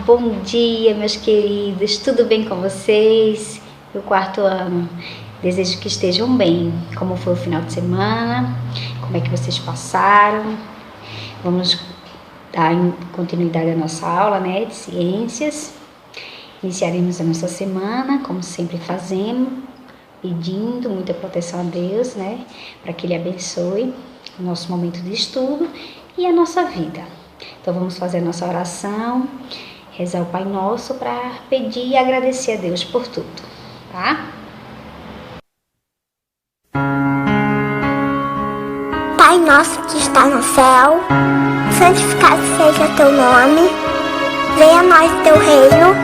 bom dia, meus queridos, tudo bem com vocês? O quarto ano, desejo que estejam bem. Como foi o final de semana? Como é que vocês passaram? Vamos dar continuidade à nossa aula, né, de ciências. Iniciaremos a nossa semana, como sempre fazemos, pedindo muita proteção a Deus, né, para que Ele abençoe o nosso momento de estudo e a nossa vida. Então vamos fazer a nossa oração, rezar o Pai Nosso para pedir e agradecer a Deus por tudo, tá? Pai nosso que está no céu, santificado seja teu nome, venha a nós teu reino,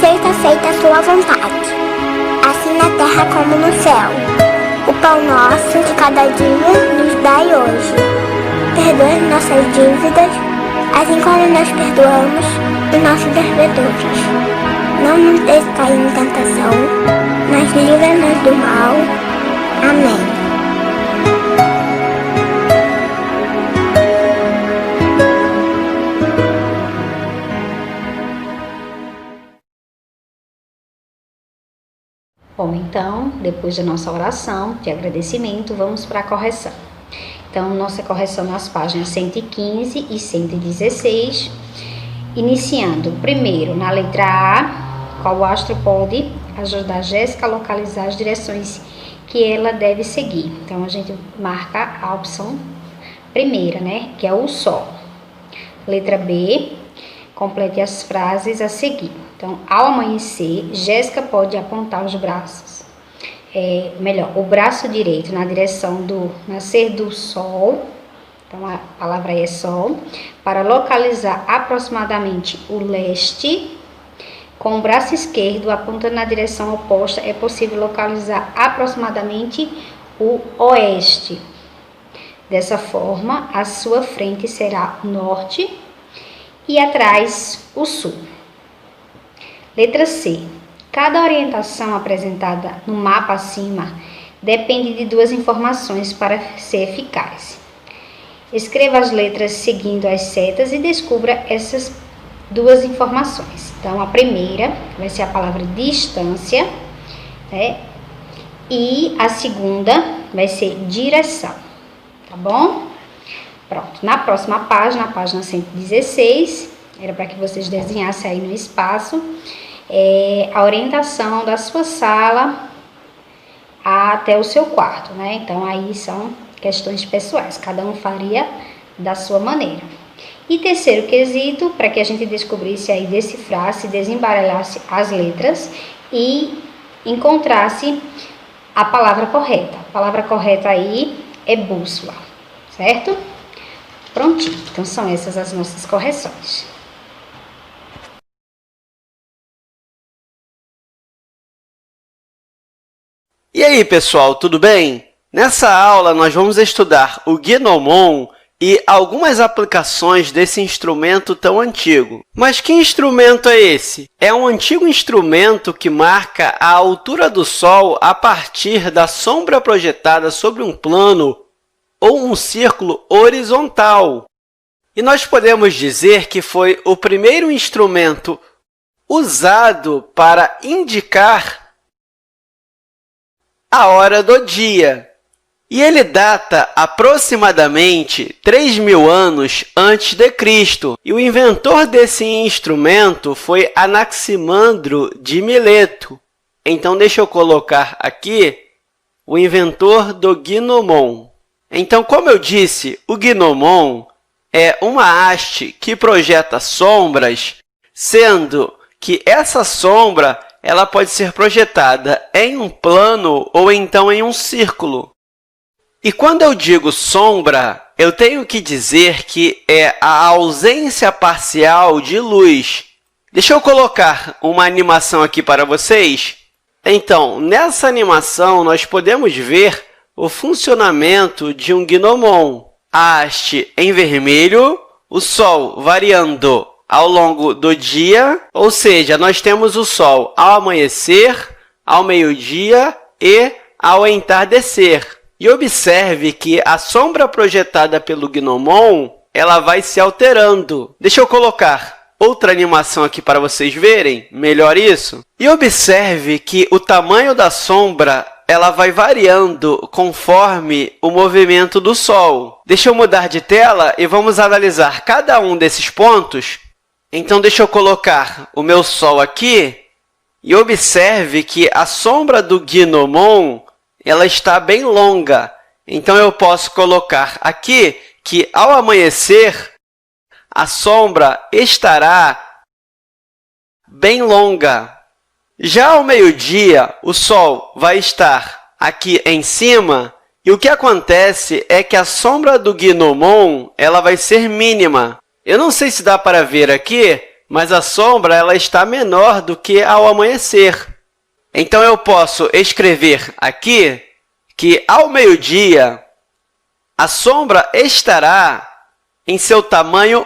seja feita a sua vontade, assim na terra como no céu. O pão nosso de cada dia nos dai hoje. Perdoa as nossas dívidas, assim como nós perdoamos os nossos devedores. Não nos deixe cair em tentação, mas livra-nos do mal. Amém. Bom, então, depois da nossa oração de agradecimento, vamos para a correção. Então, nossa correção nas páginas 115 e 116, iniciando primeiro na letra A, qual astro pode ajudar Jéssica a localizar as direções que ela deve seguir. Então, a gente marca a opção primeira, né, que é o Sol. Letra B, complete as frases a seguir. Então, ao amanhecer, Jéssica pode apontar os braços, o braço direito na direção do nascer do sol, então a palavra aí é sol, para localizar aproximadamente o leste. Com o braço esquerdo apontando na direção oposta, é possível localizar aproximadamente o oeste. Dessa forma, a sua frente será o norte e atrás o sul. Letra C. Cada orientação apresentada no mapa acima depende de duas informações para ser eficaz. Escreva as letras seguindo as setas e descubra essas duas informações. Então, a primeira vai ser a palavra distância, né? E a segunda vai ser direção, tá bom? Pronto. Na próxima página, a página 116, era para que vocês desenhassem aí no espaço a orientação da sua sala até o seu quarto, né? Então, aí são questões pessoais, cada um faria da sua maneira. E terceiro quesito, para que a gente descobrisse aí, decifrasse, desembaralhasse as letras e encontrasse a palavra correta. A palavra correta aí é bússola, certo? Prontinho. Então, são essas as nossas correções. E aí, pessoal, tudo bem? Nessa aula, nós vamos estudar o Gnomon e algumas aplicações desse instrumento tão antigo. Mas que instrumento é esse? É um antigo instrumento que marca a altura do Sol a partir da sombra projetada sobre um plano ou um círculo horizontal. E nós podemos dizer que foi o primeiro instrumento usado para indicar a hora do dia. E ele data aproximadamente 3.000 anos antes de Cristo. E o inventor desse instrumento foi Anaximandro de Mileto. Então, deixa eu colocar aqui o inventor do Gnomon. Então, como eu disse, o Gnomon é uma haste que projeta sombras, sendo que essa sombra ela pode ser projetada em um plano ou então em um círculo. E quando eu digo sombra, eu tenho que dizer que é a ausência parcial de luz. Deixa eu colocar uma animação aqui para vocês. Então, nessa animação, nós podemos ver o funcionamento de um Gnomon. A haste em vermelho, o Sol variando ao longo do dia, ou seja, nós temos o Sol ao amanhecer, ao meio-dia e ao entardecer. E observe que a sombra projetada pelo Gnomon ela vai se alterando. Deixa eu colocar outra animação aqui para vocês verem melhor isso. E observe que o tamanho da sombra ela vai variando conforme o movimento do Sol. Deixa eu mudar de tela e vamos analisar cada um desses pontos. Então, deixa eu colocar o meu Sol aqui e observe que a sombra do Gnomon ela está bem longa. Então, eu posso colocar aqui que, ao amanhecer, a sombra estará bem longa. Já ao meio-dia, o Sol vai estar aqui em cima e o que acontece é que a sombra do Gnomon ela vai ser mínima. Eu não sei se dá para ver aqui, mas a sombra ela está menor do que ao amanhecer. Então, eu posso escrever aqui que, ao meio-dia, a sombra estará em seu tamanho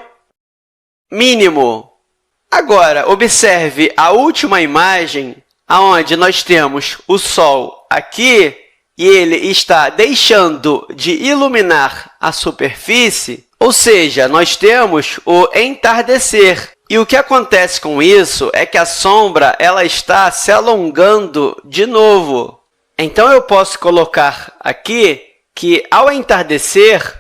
mínimo. Agora, observe a última imagem, onde nós temos o Sol aqui e ele está deixando de iluminar a superfície, ou seja, nós temos o entardecer. E o que acontece com isso é que a sombra ela está se alongando de novo. Então, eu posso colocar aqui que, ao entardecer,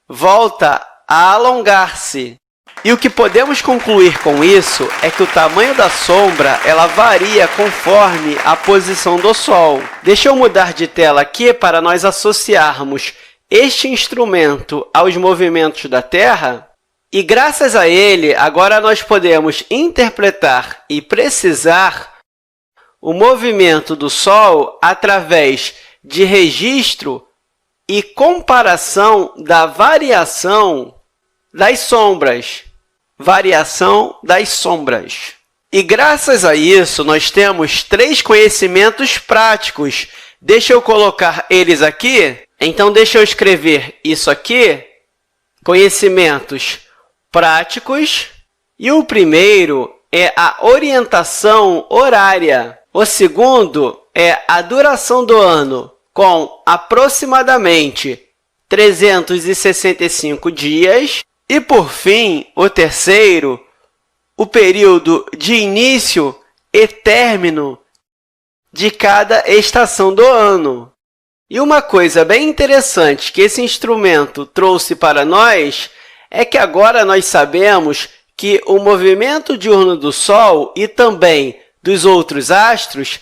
volta a alongar-se. E o que podemos concluir com isso é que o tamanho da sombra ela varia conforme a posição do Sol. Deixa eu mudar de tela aqui para nós associarmos este instrumento aos movimentos da Terra. E, graças a ele, agora nós podemos interpretar e precisar o movimento do Sol através de registro e comparação da variação das sombras. Variação das sombras. E, graças a isso, nós temos 3 conhecimentos práticos. Deixa eu colocar eles aqui. Então, deixa eu escrever isso aqui. Conhecimentos práticos. E o primeiro é a orientação horária. O segundo é a duração do ano, com aproximadamente 365 dias. E, por fim, o terceiro, o período de início e término de cada estação do ano. E uma coisa bem interessante que esse instrumento trouxe para nós é que agora nós sabemos que o movimento diurno do Sol e também dos outros astros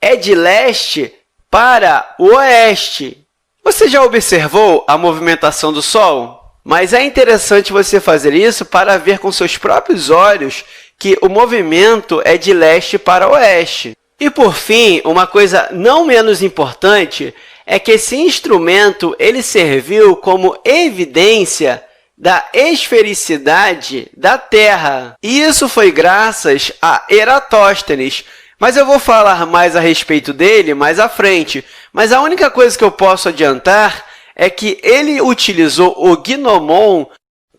é de leste para o oeste. Você já observou a movimentação do Sol? Mas é interessante você fazer isso para ver com seus próprios olhos que o movimento é de leste para oeste. E, por fim, uma coisa não menos importante é que esse instrumento ele serviu como evidência da esfericidade da Terra. E isso foi graças a Eratóstenes. Mas eu vou falar mais a respeito dele mais à frente. Mas a única coisa que eu posso adiantar é que ele utilizou o Gnomon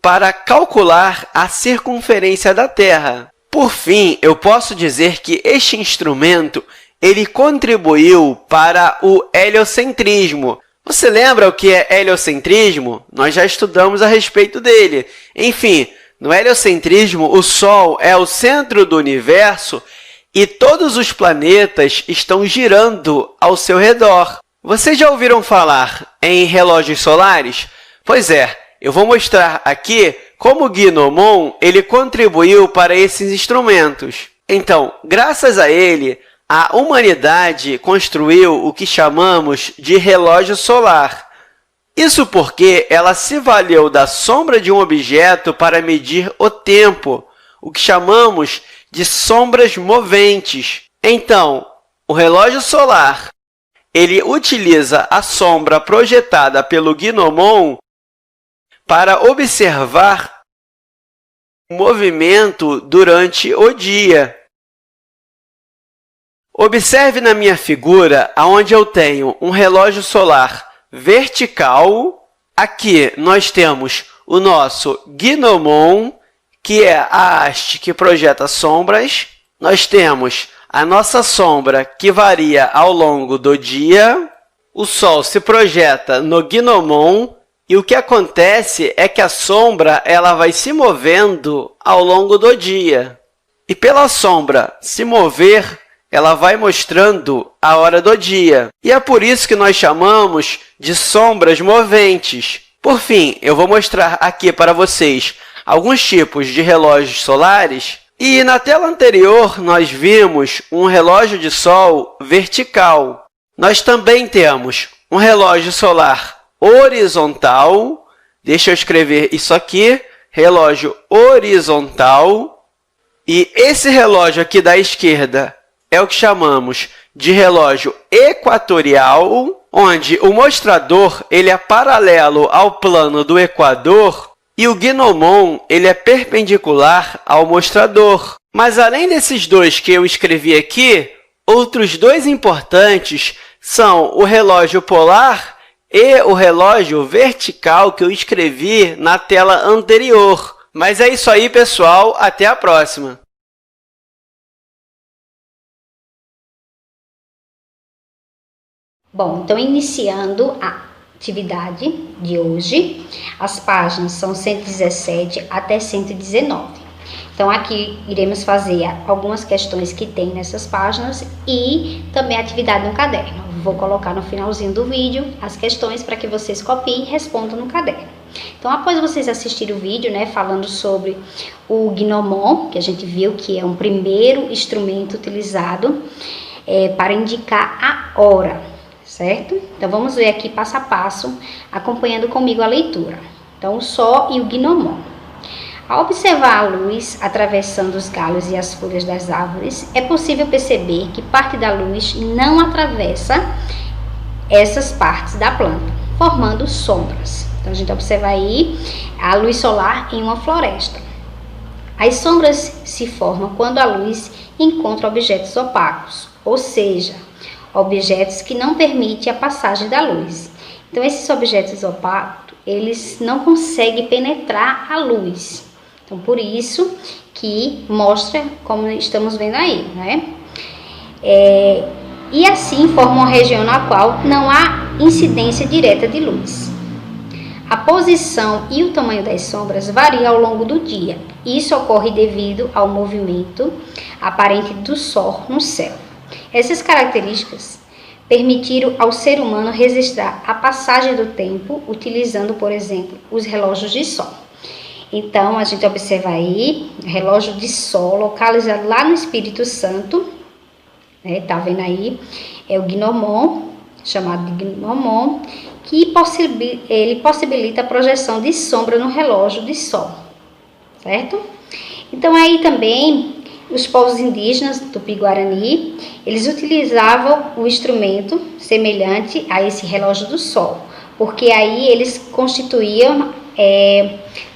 para calcular a circunferência da Terra. Por fim, eu posso dizer que este instrumento ele contribuiu para o heliocentrismo. Você lembra o que é heliocentrismo? Nós já estudamos a respeito dele. Enfim, no heliocentrismo, o Sol é o centro do universo e todos os planetas estão girando ao seu redor. Vocês já ouviram falar em relógios solares? Pois é, eu vou mostrar aqui como o Gnomon ele contribuiu para esses instrumentos. Então, graças a ele, a humanidade construiu o que chamamos de relógio solar. Isso porque ela se valeu da sombra de um objeto para medir o tempo, o que chamamos de sombras moventes. Então, o relógio solar ele utiliza a sombra projetada pelo Gnomon para observar o movimento durante o dia. Observe na minha figura onde eu tenho um relógio solar vertical. Aqui nós temos o nosso Gnomon, que é a haste que projeta sombras. Nós temos a nossa sombra, que varia ao longo do dia. O Sol se projeta no Gnomon E o que acontece é que a sombra ela vai se movendo ao longo do dia. E pela sombra se mover, ela vai mostrando a hora do dia. E é por isso que nós chamamos de sombras moventes. Por fim, eu vou mostrar aqui para vocês alguns tipos de relógios solares. E na tela anterior, nós vimos um relógio de sol vertical. Nós também temos um relógio solar horizontal. Deixa eu escrever isso aqui, relógio horizontal. E esse relógio aqui da esquerda é o que chamamos de relógio equatorial, onde o mostrador ele é paralelo ao plano do equador e o gnomon ele é perpendicular ao mostrador. Mas além desses dois que eu escrevi aqui, outros dois importantes são o relógio polar e o relógio vertical que eu escrevi na tela anterior. Mas é isso aí, pessoal. Até a próxima! Bom, então iniciando a atividade de hoje, as páginas são 117 até 119. Então, aqui iremos fazer algumas questões que tem nessas páginas e também a atividade no caderno. Vou colocar no finalzinho do vídeo as questões para que vocês copiem e respondam no caderno. Então, após vocês assistirem o vídeo, falando sobre o gnomon, que a gente viu que é um primeiro instrumento utilizado para indicar a hora, certo? Então, vamos ver aqui passo a passo, acompanhando comigo a leitura. Então, o sol e o gnomon. Ao observar a luz atravessando os galhos e as folhas das árvores, é possível perceber que parte da luz não atravessa essas partes da planta, formando sombras. Então, a gente observa aí a luz solar em uma floresta. As sombras se formam quando a luz encontra objetos opacos, ou seja, objetos que não permitem a passagem da luz. Então, esses objetos opacos, eles não conseguem penetrar a luz. Então, por isso que mostra como estamos vendo aí, E assim forma uma região na qual não há incidência direta de luz. A posição e o tamanho das sombras varia ao longo do dia. Isso ocorre devido ao movimento aparente do Sol no céu. Essas características permitiram ao ser humano registrar a passagem do tempo utilizando, por exemplo, os relógios de sol. Então, a gente observa aí, relógio de sol localizado lá no Espírito Santo, tá vendo aí? É o gnomon, chamado de gnomon, que ele possibilita a projeção de sombra no relógio de sol, certo? Então, aí também, os povos indígenas do Tupi-Guarani, eles utilizavam o instrumento semelhante a esse relógio do sol, porque aí eles constituíam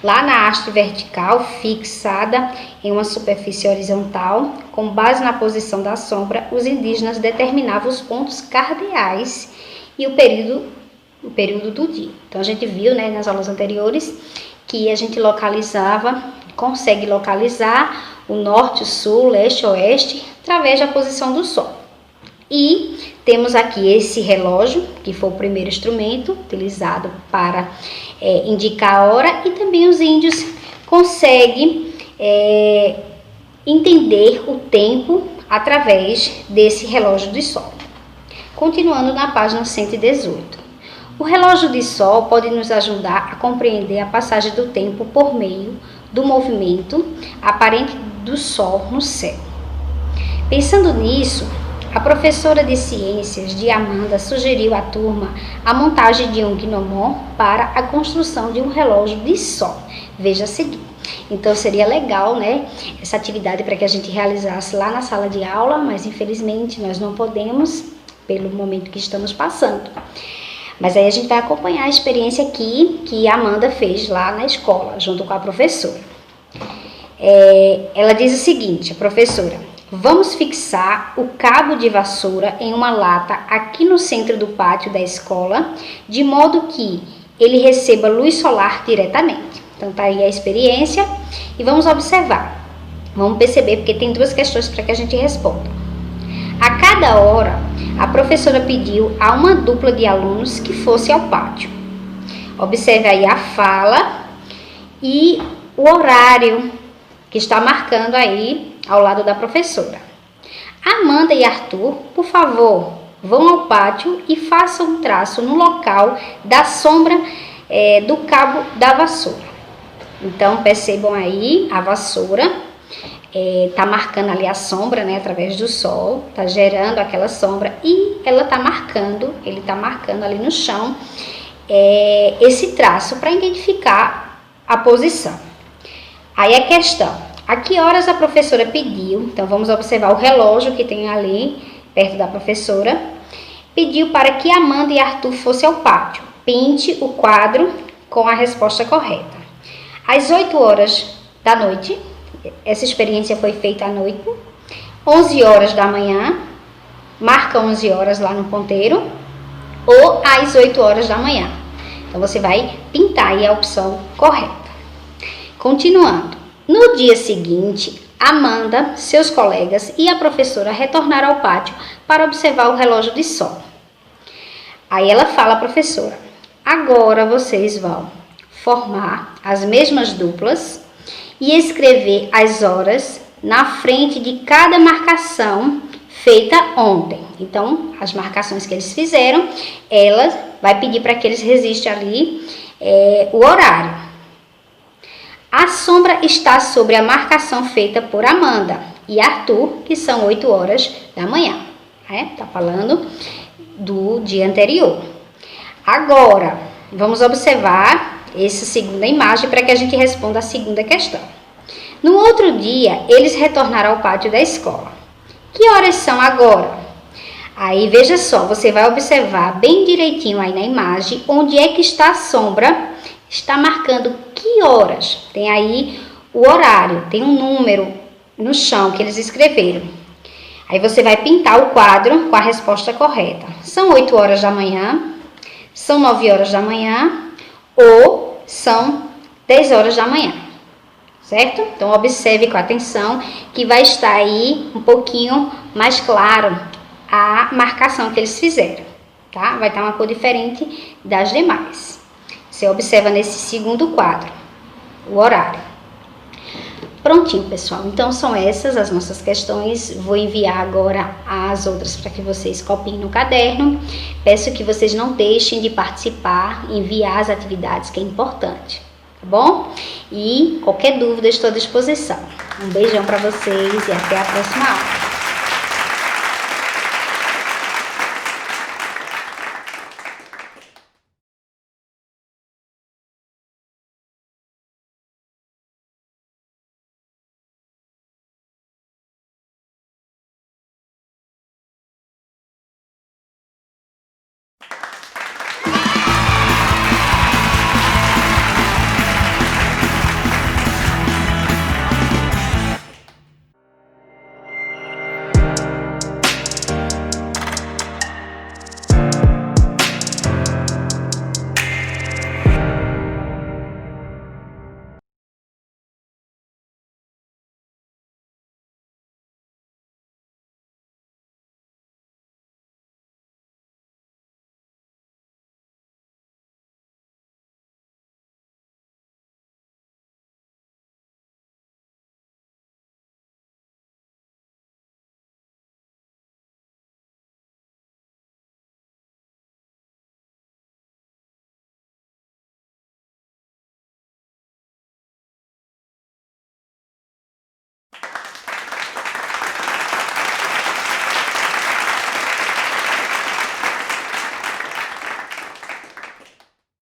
lá na haste vertical, fixada em uma superfície horizontal, com base na posição da sombra, os indígenas determinavam os pontos cardeais e o período do dia. Então, a gente viu, nas aulas anteriores, que a gente consegue localizar o norte, o sul, leste, oeste, através da posição do sol. E temos aqui esse relógio, que foi o primeiro instrumento utilizado para indicar a hora, e também os índios conseguem entender o tempo através desse relógio de sol. Continuando na página 118. O relógio de sol pode nos ajudar a compreender a passagem do tempo por meio do movimento aparente do sol no céu. Pensando nisso, a professora de ciências de Amanda sugeriu à turma a montagem de um gnomon para a construção de um relógio de sol. Veja a seguir. Então, seria legal, essa atividade para que a gente realizasse lá na sala de aula, mas infelizmente nós não podemos, pelo momento que estamos passando. Mas aí a gente vai acompanhar a experiência aqui que a Amanda fez lá na escola, junto com a professora. Ela diz o seguinte, a professora: vamos fixar o cabo de vassoura em uma lata aqui no centro do pátio da escola, de modo que ele receba luz solar diretamente. Então, tá aí a experiência e vamos observar. Vamos perceber, porque tem duas questões para que a gente responda. A cada hora, a professora pediu a uma dupla de alunos que fosse ao pátio. Observe aí a fala e o horário que está marcando aí ao lado da professora. Amanda e Arthur, por favor, vão ao pátio e façam um traço no local da sombra do cabo da vassoura. Então, percebam aí a vassoura. Tá marcando ali a sombra, né, através do sol, tá gerando aquela sombra e ela tá marcando, ele tá marcando ali no chão esse traço para identificar a posição. Aí a questão, a que horas a professora pediu? Então vamos observar o relógio que tem ali perto da professora. Pediu para que Amanda e Arthur fossem ao pátio. Pinte o quadro com a resposta correta. Às 8 horas da noite. Essa experiência foi feita à noite, 11 horas da manhã, marca 11 horas lá no ponteiro, ou às 8 horas da manhã. Então, você vai pintar aí a opção correta. Continuando, no dia seguinte, Amanda, seus colegas e a professora retornaram ao pátio para observar o relógio de sol. Aí ela fala à professora, agora vocês vão formar as mesmas duplas e escrever as horas na frente de cada marcação feita ontem. Então, as marcações que eles fizeram, ela vai pedir para que eles registrem ali o horário. A sombra está sobre a marcação feita por Amanda e Arthur, que são 8 horas da manhã. Tá falando do dia anterior. Agora, vamos observar essa segunda imagem para que a gente responda a segunda questão. No outro dia, eles retornaram ao pátio da escola. Que horas são agora? Aí, veja só, você vai observar bem direitinho aí na imagem onde é que está a sombra, está marcando que horas. Tem aí o horário, tem um número no chão que eles escreveram. Aí você vai pintar o quadro com a resposta correta. São 8 horas da manhã, são 9 horas da manhã ou são 10 horas da manhã, certo? Então, observe com atenção que vai estar aí um pouquinho mais claro a marcação que eles fizeram, tá? Vai estar uma cor diferente das demais. Você observa nesse segundo quadro o horário. Prontinho, pessoal. Então, são essas as nossas questões. Vou enviar agora as outras para que vocês copiem no caderno. Peço que vocês não deixem de participar, enviar as atividades, que é importante, tá bom? E qualquer dúvida, estou à disposição. Um beijão para vocês e até a próxima aula.